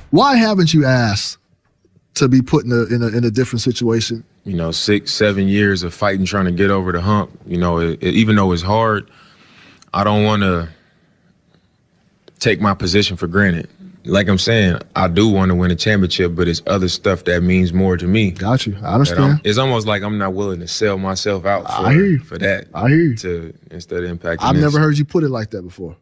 Why haven't you asked to be put in a different situation? 6, 7 years of fighting, trying to get over the hump. Even though it's hard, I don't want to take my position for granted. Like I'm saying, I do want to win a championship, but it's other stuff that means more to me. Got you. I understand. It's almost like I'm not willing to sell myself out for that. I hear you. To instead of impacting I've never heard you put it like that before.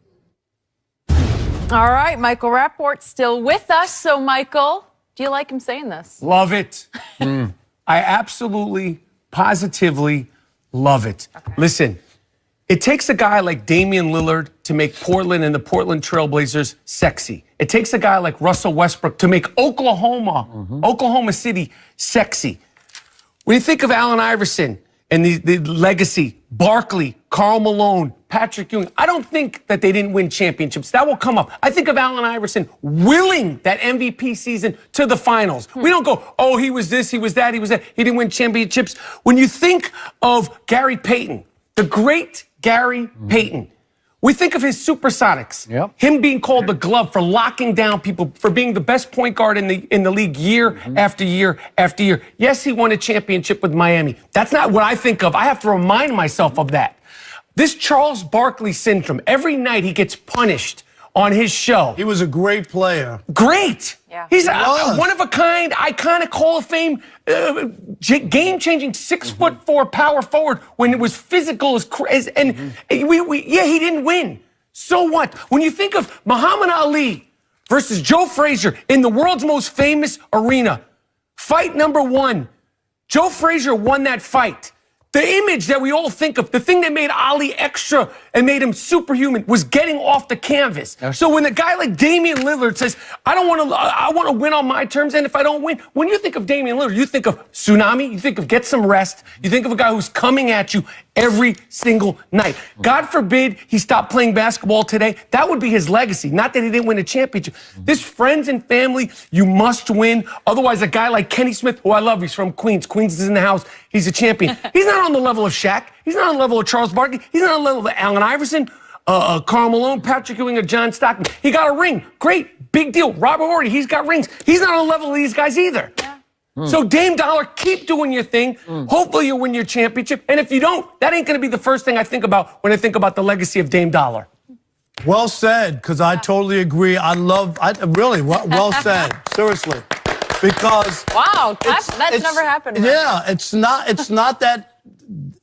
All right, Michael Rapaport still with us. So, Michael, do you like him saying this? Love it. I absolutely, positively love it. Okay. Listen, it takes a guy like Damian Lillard to make Portland and the Portland Trailblazers sexy. It takes a guy like Russell Westbrook to make Oklahoma City sexy. When you think of Allen Iverson and the legacy, Barkley, Karl Malone, Patrick Ewing, I don't think that they didn't win championships. That will come up. I think of Allen Iverson willing that MVP season to the finals. We don't go, oh, he was this, he was that, he was that. He didn't win championships. When you think of Gary Payton, the great Gary Payton, we think of his supersonics. Yep. Him being called the glove for locking down people, for being the best point guard in the league year after year after year. Yes, he won a championship with Miami. That's not what I think of. I have to remind myself of that. This Charles Barkley syndrome, every night he gets punished on his show. He was a great player. Great. Yeah. He's a one-of-a-kind, iconic Hall of Fame, game-changing 6'4" power forward when it was physical as and he didn't win. So what? When you think of Muhammad Ali versus Joe Frazier in the world's most famous arena, fight number 1, Joe Frazier won that fight. The image that we all think of, the thing that made Ali extra and made him superhuman was getting off the canvas. So when a guy like Damian Lillard says, I want to win on my terms, and if I don't win, when you think of Damian Lillard, you think of tsunami, you think of get some rest, you think of a guy who's coming at you every single night. God forbid he stopped playing basketball today. That would be his legacy, not that he didn't win a championship. This friends and family, you must win. Otherwise, a guy like Kenny Smith, who I love, he's from Queens. Queens is in the house. He's a champion. He's not on the level of Shaq. He's not on the level of Charles Barkley. He's not on the level of Allen Iverson, Karl Malone, Patrick Ewing, or John Stockton. He got a ring. Great. Big deal. Robert Horry, he's got rings. He's not on the level of these guys either. So Dame Dollar, keep doing your thing. Hopefully you'll win your championship. And if you don't, that ain't going to be the first thing I think about when I think about the legacy of Dame Dollar. Well said, because I totally agree. Really, well said. Seriously. Because wow, that's never happened. Yeah, it's not that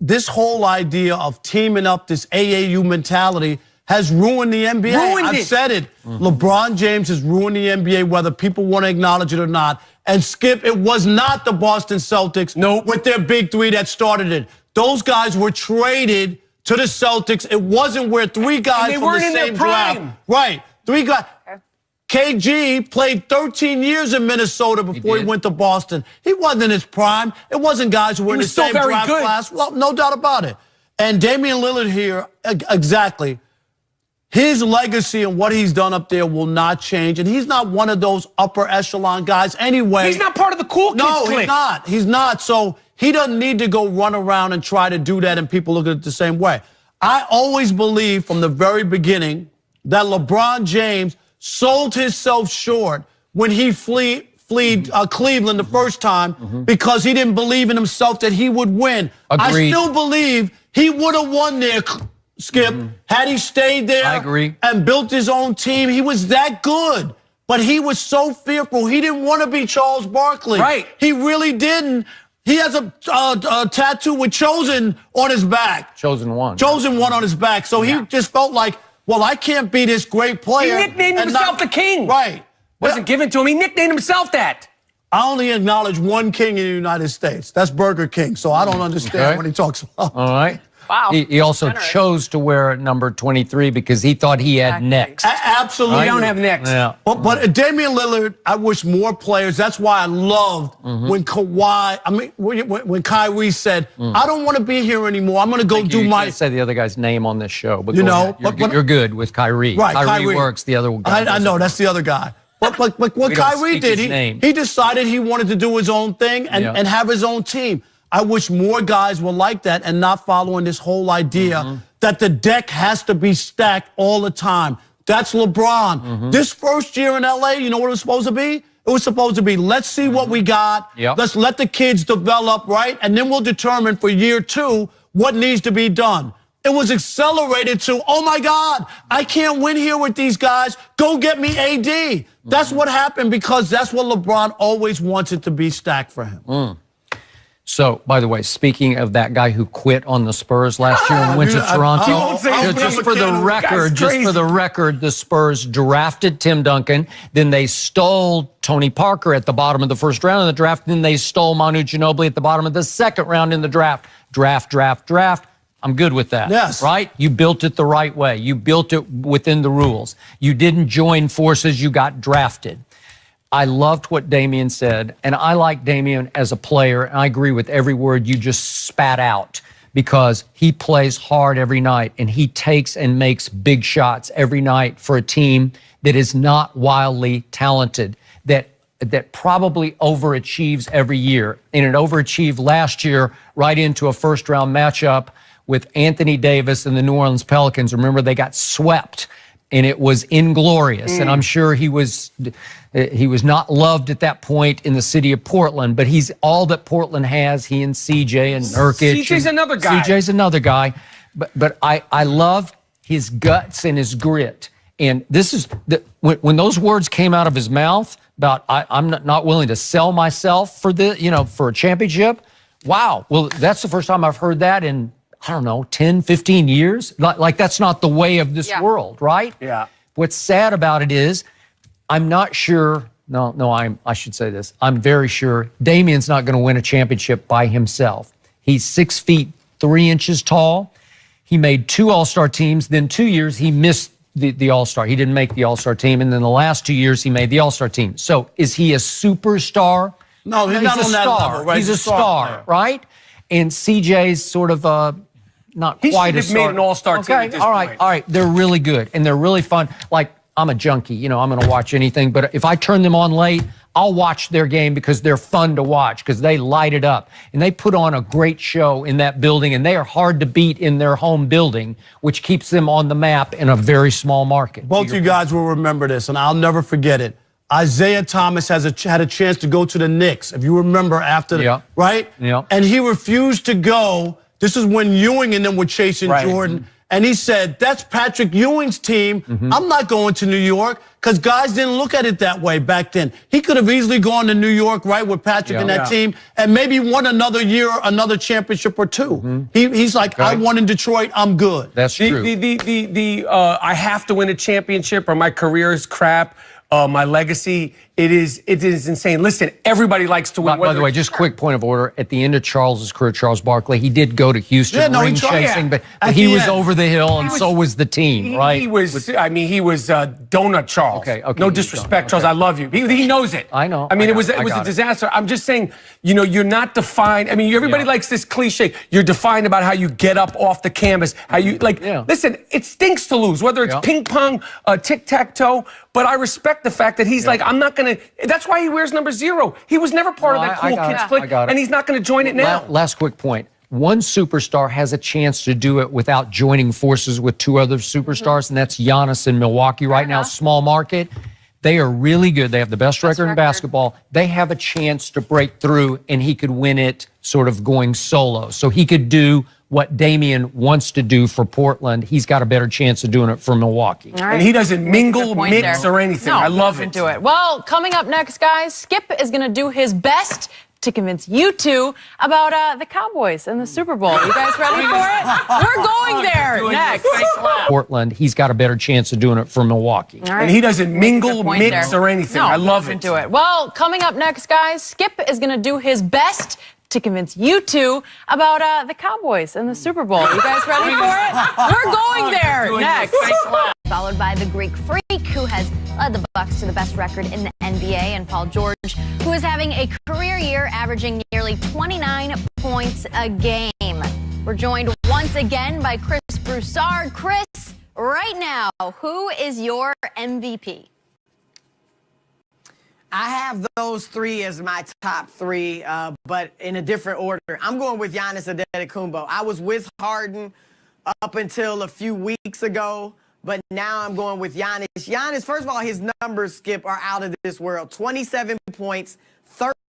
this whole idea of teaming up, this AAU mentality has ruined the NBA. I've said it. LeBron James has ruined the NBA, whether people want to acknowledge it or not. And Skip, it was not the Boston Celtics with their big three that started it. Those guys were traded to the Celtics. It wasn't where three guys from the same draft. Right. 3 guys. KG played 13 years in Minnesota before he went to Boston. He wasn't in his prime. It wasn't guys who were in the same draft class. Well, no doubt about it. And Damian Lillard here, exactly. His legacy and what he's done up there will not change. And he's not one of those upper echelon guys anyway. He's not part of the cool kids clique. No, he's not. He's not. So he doesn't need to go run around and try to do that and people look at it the same way. I always believed from the very beginning that LeBron James sold himself short when he fled Cleveland the first time because he didn't believe in himself that he would win. Agreed. I still believe he would have won there, Skip, had he stayed there and built his own team. He was that good, but he was so fearful. He didn't want to be Charles Barkley. Right. He really didn't. He has a tattoo with Chosen on his back. Chosen one. Chosen one on his back. So he just felt like, well, I can't be this great player. He nicknamed himself the king. Right. Wasn't given to him. He nicknamed himself that. I only acknowledge one king in the United States. That's Burger King. So I don't understand what he talks about. All right. Wow. He also chose to wear number 23 because he thought he had next. Absolutely. We don't have next. Yeah. But Damian Lillard, I wish more players. That's why I loved when when Kyrie said, I don't want to be here anymore. I'm going to go do my. You can't say the other guy's name on this show, but you're good with Kyrie. Right, Kyrie works. The other guy. I know that's the other guy. But what Kyrie did, he decided he wanted to do his own thing and have his own team. I wish more guys were like that and not following this whole idea that the deck has to be stacked all the time. That's LeBron. This first year in LA, you know what it was supposed to be? It was supposed to be, let's see what we got. Let's let the kids develop, right? And then we'll determine for year 2 what needs to be done. It was accelerated to, oh my God, I can't win here with these guys. Go get me AD. That's what happened because that's what LeBron always wants it to be stacked for him. So, by the way, speaking of that guy who quit on the Spurs last year and went to Toronto, just for the record, the Spurs drafted Tim Duncan. Then they stole Tony Parker at the bottom of the first round of the draft. Then they stole Manu Ginobili at the bottom of the second round in the draft. Draft. I'm good with that. Yes. Right? You built it the right way. You built it within the rules. You didn't join forces. You got drafted. I loved what Damian said, and I like Damian as a player, and I agree with every word you just spat out because he plays hard every night, and he takes and makes big shots every night for a team that is not wildly talented, that probably overachieves every year. And it overachieved last year right into a first-round matchup with Anthony Davis and the New Orleans Pelicans. Remember, they got swept, and it was inglorious. And I'm sure he was not loved at that point in the city of Portland, but he's all that Portland has, he and CJ and Nurkic. CJ's another guy. CJ's another guy. But I love his guts and his grit. And this is, when those words came out of his mouth about I'm not willing to sell myself for for a championship, wow. Well, that's the first time I've heard that in, I don't know, 10, 15 years. Like that's not the way of this world, right? Yeah. What's sad about it is, I'm not sure, I should say this. I'm very sure Damian's not going to win a championship by himself. He's 6 feet 3 inches tall. He made 2 All-Star teams. Then 2 years he missed the All-Star. He didn't make the All-Star team. And then the last 2 years he made the All-Star team. So is he a superstar? No, he's not on that level, right? He's a star, right? And CJ's sort of not He quite a should have made an all-star team at this point. All right. They're really good, and they're really fun. Like, I'm a junkie. I'm going to watch anything. But if I turn them on late, I'll watch their game because they're fun to watch because they light it up. And they put on a great show in that building, and they are hard to beat in their home building, which keeps them on the map in a very small market. Both of you guys will remember this, and I'll never forget it. Isaiah Thomas had a chance to go to the Knicks, if you remember, after right? Yeah. And he refused to go. This is when Ewing and them were chasing Jordan. And he said, that's Patrick Ewing's team. I'm not going to New York because guys didn't look at it that way back then. He could have easily gone to New York, right, with Patrick and that team and maybe won another year, another championship or two. He's like, I won in Detroit. I'm good. That's true. I have to win a championship or my career is crap. My legacy, it is insane. Listen, everybody likes to win. By the way, just quick point of order. At the end of Charles's career, Charles Barkley, he did go to Houston ring chasing, but he was over the hill, and so was the team, right? He was Donut Charles. Okay. No disrespect, Charles. I love you. He knows it. I know. I mean, it was a disaster. I'm just saying, you're not defined. I mean, everybody likes this cliche. You're defined about how you get up off the canvas, how you listen, it stinks to lose, whether it's ping pong, tic-tac-toe, but I respect the fact that he's like, I'm not going to, that's why he wears number 0. He was never part of that cool kids clique, and he's not going to join it now. Last quick point. One superstar has a chance to do it without joining forces with 2 other superstars, and that's Giannis in Milwaukee right now, small market. They are really good. They have the best record in basketball. They have a chance to break through, and he could win it sort of going solo. So he could do what Damian wants to do for Portland. He's got a better chance of doing it for Milwaukee. Right. And he doesn't mingle, mix, or anything. No, I love it. Do it. Well, coming up next, guys, Skip is going to do his best to convince you two about the Cowboys and the Super Bowl. You guys ready for it? We're going there next. Portland, he's got a better chance of doing it for Milwaukee. Right. And he doesn't mingle, mix, or anything. No, I love it. Do it. Well, coming up next, guys, Skip is going to do his best to convince you two about the Cowboys and the Super Bowl. You guys ready for it? We're going there next. Followed by the Greek Freak, who has led the Bucks to the best record in the NBA, and Paul George, who is having a career year averaging nearly 29 points a game. We're joined once again by Chris Broussard. Chris, right now, who is your MVP? I have those 3 as my top 3, but in a different order. I'm going with Giannis Antetokounmpo. I was with Harden up until a few weeks ago, but now I'm going with Giannis. Giannis, first of all, his numbers, Skip, are out of this world. 27 points,